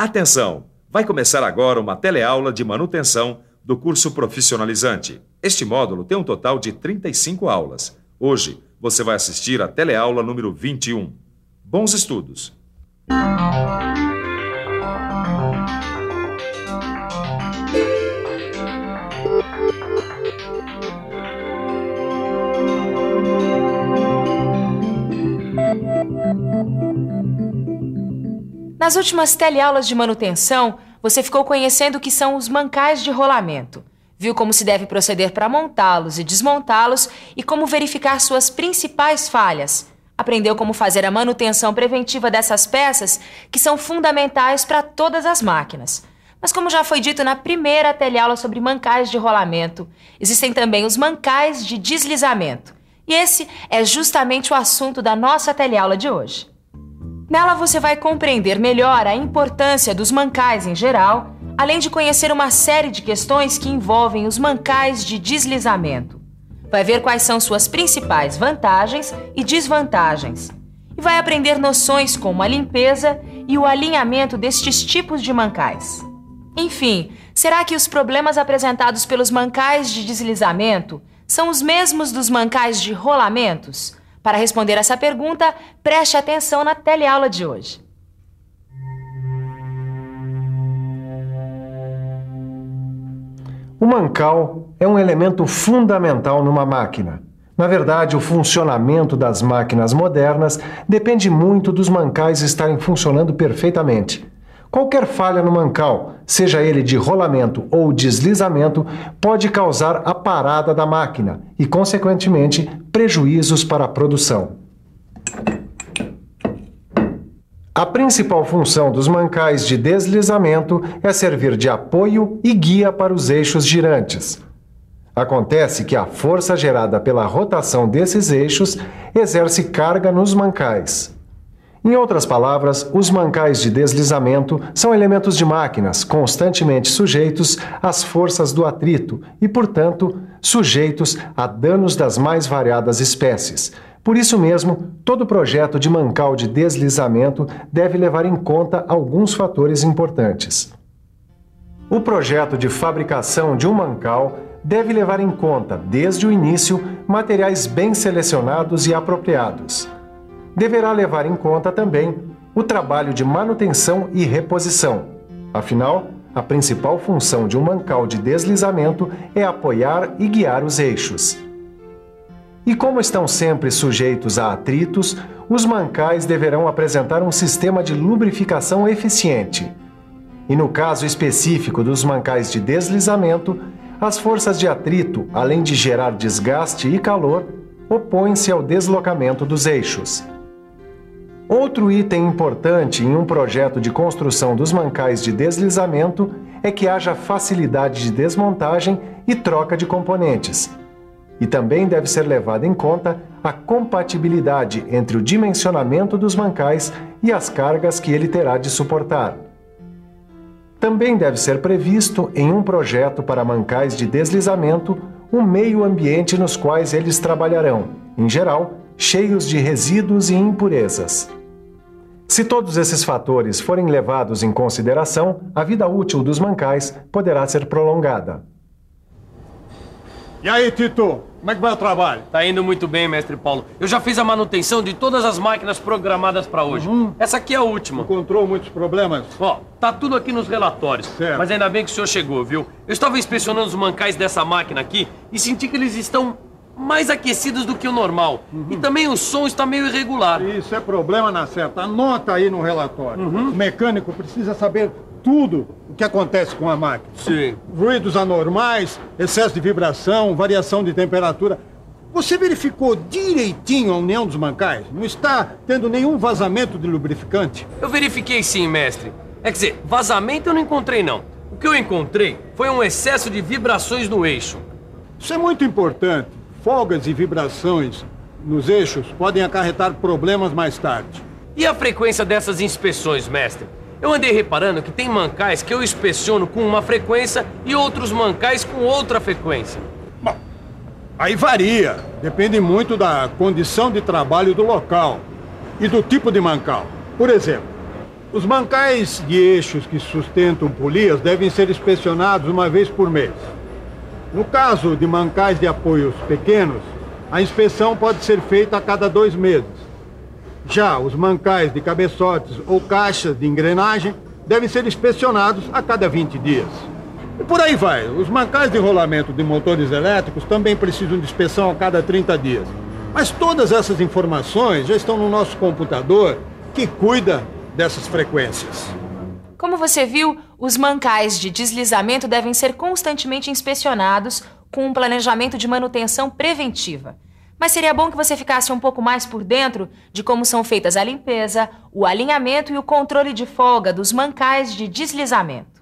Atenção! Vai começar agora uma teleaula de manutenção do curso profissionalizante. Este módulo tem um total de 35 aulas. Hoje, você vai assistir a teleaula número 21. Bons estudos! Nas últimas teleaulas de manutenção, você ficou conhecendo o que são os mancais de rolamento. Viu como se deve proceder para montá-los e desmontá-los e como verificar suas principais falhas. Aprendeu como fazer a manutenção preventiva dessas peças, que são fundamentais para todas as máquinas. Mas como já foi dito na primeira teleaula sobre mancais de rolamento, existem também os mancais de deslizamento. E esse é justamente o assunto da nossa teleaula de hoje. Nela você vai compreender melhor a importância dos mancais em geral, além de conhecer uma série de questões que envolvem os mancais de deslizamento. Vai ver quais são suas principais vantagens e desvantagens. E vai aprender noções como a limpeza e o alinhamento destes tipos de mancais. Enfim, será que os problemas apresentados pelos mancais de deslizamento são os mesmos dos mancais de rolamentos? Para responder essa pergunta, preste atenção na teleaula de hoje. O mancal é um elemento fundamental numa máquina. Na verdade, o funcionamento das máquinas modernas depende muito dos mancais estarem funcionando perfeitamente. Qualquer falha no mancal, seja ele de rolamento ou deslizamento, pode causar a parada da máquina e, consequentemente, prejuízos para a produção. A principal função dos mancais de deslizamento é servir de apoio e guia para os eixos girantes. Acontece que a força gerada pela rotação desses eixos exerce carga nos mancais. Em outras palavras, os mancais de deslizamento são elementos de máquinas constantemente sujeitos às forças do atrito e, portanto, sujeitos a danos das mais variadas espécies. Por isso mesmo, todo projeto de mancal de deslizamento deve levar em conta alguns fatores importantes. O projeto de fabricação de um mancal deve levar em conta, desde o início, materiais bem selecionados e apropriados. Deverá levar em conta também o trabalho de manutenção e reposição. Afinal, a principal função de um mancal de deslizamento é apoiar e guiar os eixos. E como estão sempre sujeitos a atritos, os mancais deverão apresentar um sistema de lubrificação eficiente. E no caso específico dos mancais de deslizamento, as forças de atrito, além de gerar desgaste e calor, opõem-se ao deslocamento dos eixos. Outro item importante em um projeto de construção dos mancais de deslizamento é que haja facilidade de desmontagem e troca de componentes. E também deve ser levada em conta a compatibilidade entre o dimensionamento dos mancais e as cargas que ele terá de suportar. Também deve ser previsto, em um projeto para mancais de deslizamento, um meio ambiente nos quais eles trabalharão, em geral, cheios de resíduos e impurezas. Se todos esses fatores forem levados em consideração, a vida útil dos mancais poderá ser prolongada. E aí, Tito? Como é que vai o trabalho? Tá indo muito bem, mestre Paulo. Eu já fiz a manutenção de todas as máquinas programadas para hoje. Essa aqui é a última. Encontrou muitos problemas? Ó, tá tudo aqui nos relatórios. Certo. Mas ainda bem que o senhor chegou, viu? Eu estava inspecionando os mancais dessa máquina aqui e senti que eles estão mais aquecidos do que o normal. E também o som está meio irregular. Isso é problema na certa. Anota aí no relatório. O mecânico precisa saber tudo o que acontece com a máquina. Sim. Ruídos anormais, excesso de vibração, variação de temperatura. Você verificou direitinho a união dos mancais? Não está tendo nenhum vazamento de lubrificante? Eu verifiquei sim, mestre. É, quer dizer, vazamento eu não encontrei não. O que eu encontrei foi um excesso de vibrações no eixo. Isso é muito importante. Folgas e vibrações nos eixos podem acarretar problemas mais tarde. E a frequência dessas inspeções, mestre? Eu andei reparando que tem mancais que eu inspeciono com uma frequência e outros mancais com outra frequência. Bom, aí varia. Depende muito da condição de trabalho do local e do tipo de mancal. Por exemplo, Os mancais de eixos que sustentam polias devem ser inspecionados uma vez por mês. No caso de mancais de apoios pequenos, a inspeção pode ser feita a cada 2 meses. Já os mancais de cabeçotes ou caixas de engrenagem devem ser inspecionados a cada 20 dias. E por aí vai. Os mancais de rolamento de motores elétricos também precisam de inspeção a cada 30 dias. Mas todas essas informações já estão no nosso computador, que cuida dessas frequências. Como você viu, os mancais de deslizamento devem ser constantemente inspecionados com um planejamento de manutenção preventiva. Mas seria bom que você ficasse um pouco mais por dentro de como são feitas a limpeza, o alinhamento e o controle de folga dos mancais de deslizamento.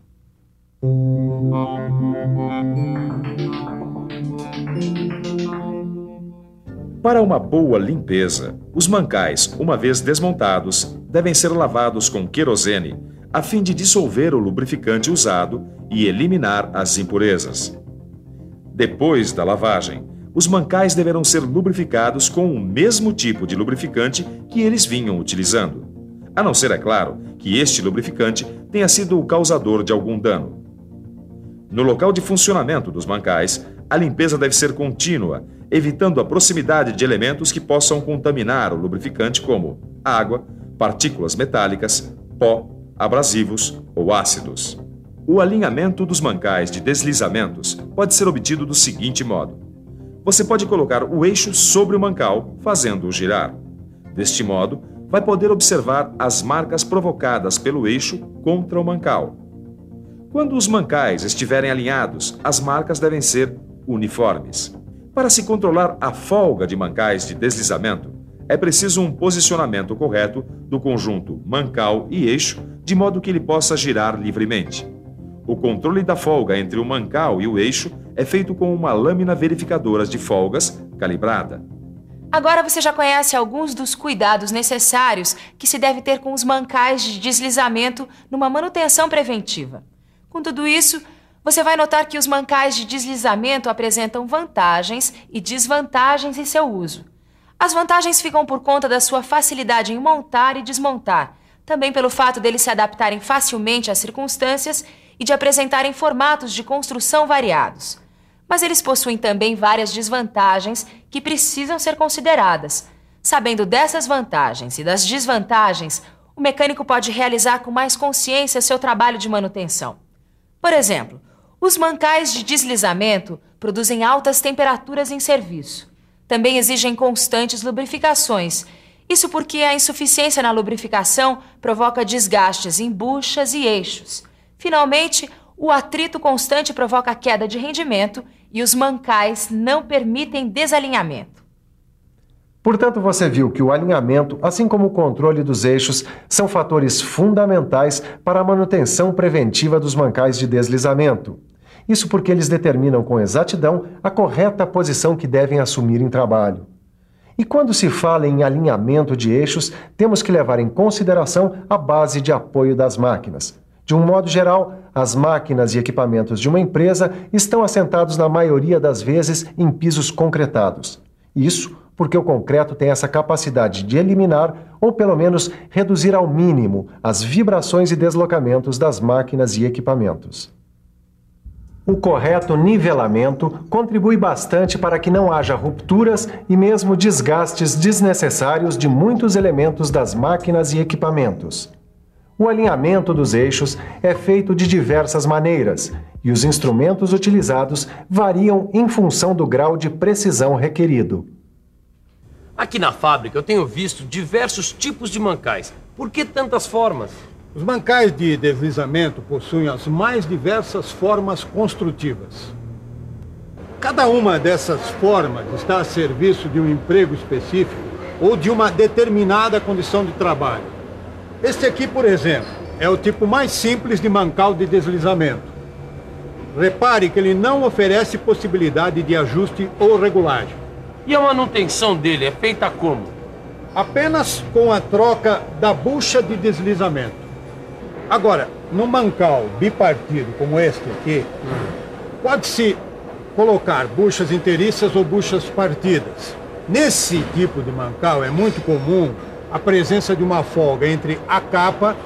Para uma boa limpeza, os mancais, uma vez desmontados, devem ser lavados com querosene, a fim de dissolver o lubrificante usado e eliminar as impurezas. Depois da lavagem, os mancais deverão ser lubrificados com o mesmo tipo de lubrificante que eles vinham utilizando, a não ser, é claro, que este lubrificante tenha sido o causador de algum dano. No local de funcionamento dos mancais, a limpeza deve ser contínua, evitando a proximidade de elementos que possam contaminar o lubrificante, como água, partículas metálicas, pó, abrasivos ou ácidos. O alinhamento dos mancais de deslizamentos pode ser obtido do seguinte modo. Você pode colocar o eixo sobre o mancal, fazendo-o girar. Deste modo, vai poder observar as marcas provocadas pelo eixo contra o mancal. Quando os mancais estiverem alinhados, as marcas devem ser uniformes. Para se controlar a folga de mancais de deslizamento, é preciso um posicionamento correto do conjunto mancal e eixo, de modo que ele possa girar livremente. O controle da folga entre o mancal e o eixo é feito com uma lâmina verificadora de folgas calibrada. Agora você já conhece alguns dos cuidados necessários que se deve ter com os mancais de deslizamento numa manutenção preventiva. Com tudo isso, você vai notar que os mancais de deslizamento apresentam vantagens e desvantagens em seu uso. As vantagens ficam por conta da sua facilidade em montar e desmontar, também pelo fato deles se adaptarem facilmente às circunstâncias e de apresentarem formatos de construção variados. Mas eles possuem também várias desvantagens que precisam ser consideradas. Sabendo dessas vantagens e das desvantagens, o mecânico pode realizar com mais consciência seu trabalho de manutenção. Por exemplo, os mancais de deslizamento produzem altas temperaturas em serviço. Também exigem constantes lubrificações. Isso porque a insuficiência na lubrificação provoca desgastes em buchas e eixos. Finalmente, o atrito constante provoca queda de rendimento e os mancais não permitem desalinhamento. Portanto, você viu que o alinhamento, assim como o controle dos eixos, são fatores fundamentais para a manutenção preventiva dos mancais de deslizamento. Isso porque eles determinam com exatidão a correta posição que devem assumir em trabalho. E quando se fala em alinhamento de eixos, temos que levar em consideração a base de apoio das máquinas. De um modo geral, as máquinas e equipamentos de uma empresa estão assentados na maioria das vezes em pisos concretados. Isso porque o concreto tem essa capacidade de eliminar ou pelo menos reduzir ao mínimo as vibrações e deslocamentos das máquinas e equipamentos. O correto nivelamento contribui bastante para que não haja rupturas e mesmo desgastes desnecessários de muitos elementos das máquinas e equipamentos. O alinhamento dos eixos é feito de diversas maneiras e os instrumentos utilizados variam em função do grau de precisão requerido. Aqui na fábrica eu tenho visto diversos tipos de mancais. Por que tantas formas? Os mancais de deslizamento possuem as mais diversas formas construtivas. Cada uma dessas formas está a serviço de um emprego específico ou de uma determinada condição de trabalho. Este aqui, por exemplo, é o tipo mais simples de mancal de deslizamento. Repare que ele não oferece possibilidade de ajuste ou regulagem. E a manutenção dele é feita como? Apenas com a troca da bucha de deslizamento. Agora, no mancal bipartido como este aqui, pode-se colocar buchas inteiriças ou buchas partidas. Nesse tipo de mancal é muito comum a presença de uma folga entre a capa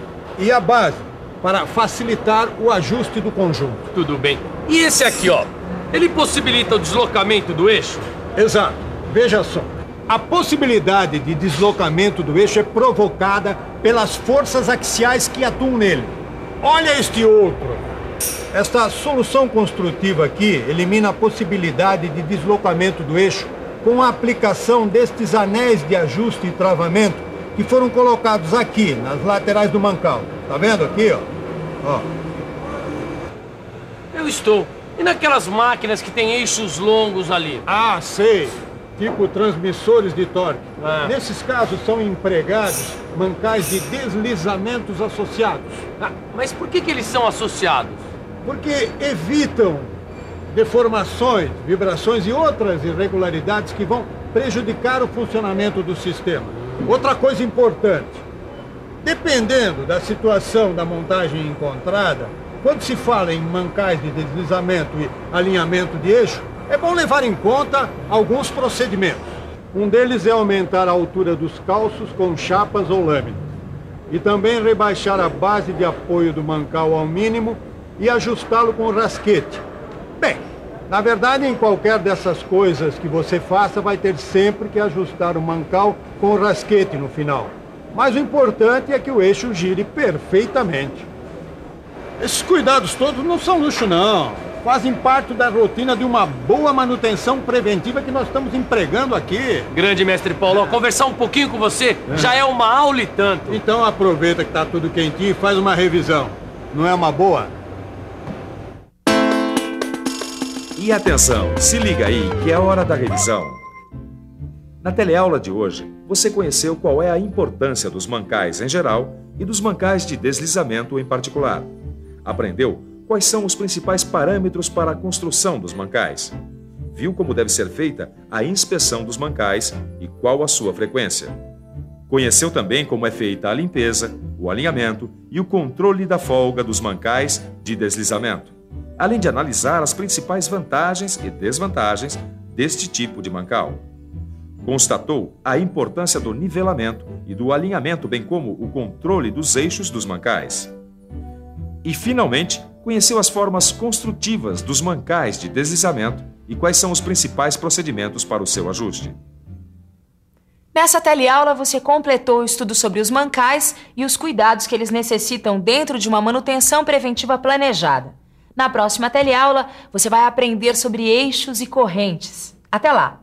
e a base, para facilitar o ajuste do conjunto. Tudo bem. E esse aqui, ó, ele possibilita o deslocamento do eixo? Exato. Veja só. A possibilidade de deslocamento do eixo é provocada pelas forças axiais que atuam nele. Olha este outro. Esta solução construtiva aqui elimina a possibilidade de deslocamento do eixo com a aplicação destes anéis de ajuste e travamento que foram colocados aqui, nas laterais do mancal. Tá vendo aqui, ó? Eu estou. E naquelas máquinas que têm eixos longos ali? Ah, sei. Tipo transmissores de torque. Ah. Nesses casos são empregados mancais de deslizamentos associados. Ah, mas por que eles são associados? Porque evitam deformações, vibrações e outras irregularidades que vão prejudicar o funcionamento do sistema. Outra coisa importante, dependendo da situação da montagem encontrada, quando se fala em mancais de deslizamento e alinhamento de eixo, é bom levar em conta alguns procedimentos. Um deles é aumentar a altura dos calços com chapas ou lâminas. E também rebaixar a base de apoio do mancal ao mínimo e ajustá-lo com rasquete. Bem, na verdade, em qualquer dessas coisas que você faça, vai ter sempre que ajustar o mancal com o rasquete no final. Mas o importante é que o eixo gire perfeitamente. Esses cuidados todos não são luxo, não. Fazem parte da rotina de uma boa manutenção preventiva que nós estamos empregando aqui. Grande mestre Paulo, conversar um pouquinho com você já é uma aula e tanto. Então aproveita que está tudo quentinho e faz uma revisão. Não é uma boa? E atenção, se liga aí que é a hora da revisão. Na teleaula de hoje, você conheceu qual é a importância dos mancais em geral e dos mancais de deslizamento em particular. Aprendeu quais são os principais parâmetros para a construção dos mancais. Viu como deve ser feita a inspeção dos mancais e qual a sua frequência. Conheceu também como é feita a limpeza, o alinhamento e o controle da folga dos mancais de deslizamento, além de analisar as principais vantagens e desvantagens deste tipo de mancal. Constatou a importância do nivelamento e do alinhamento, bem como o controle dos eixos dos mancais. E, finalmente, conheceu as formas construtivas dos mancais de deslizamento e quais são os principais procedimentos para o seu ajuste. Nessa teleaula, você completou o estudo sobre os mancais e os cuidados que eles necessitam dentro de uma manutenção preventiva planejada. Na próxima teleaula, você vai aprender sobre eixos e correntes. Até lá!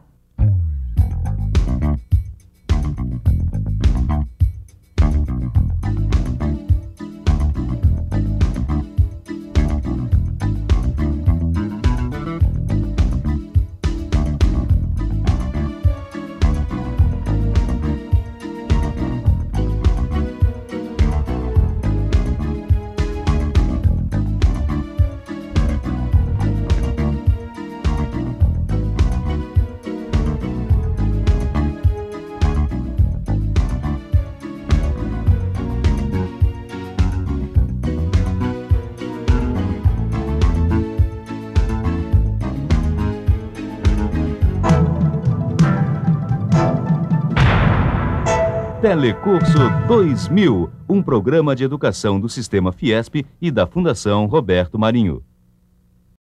Telecurso 2000, um programa de educação do Sistema Fiesp e da Fundação Roberto Marinho.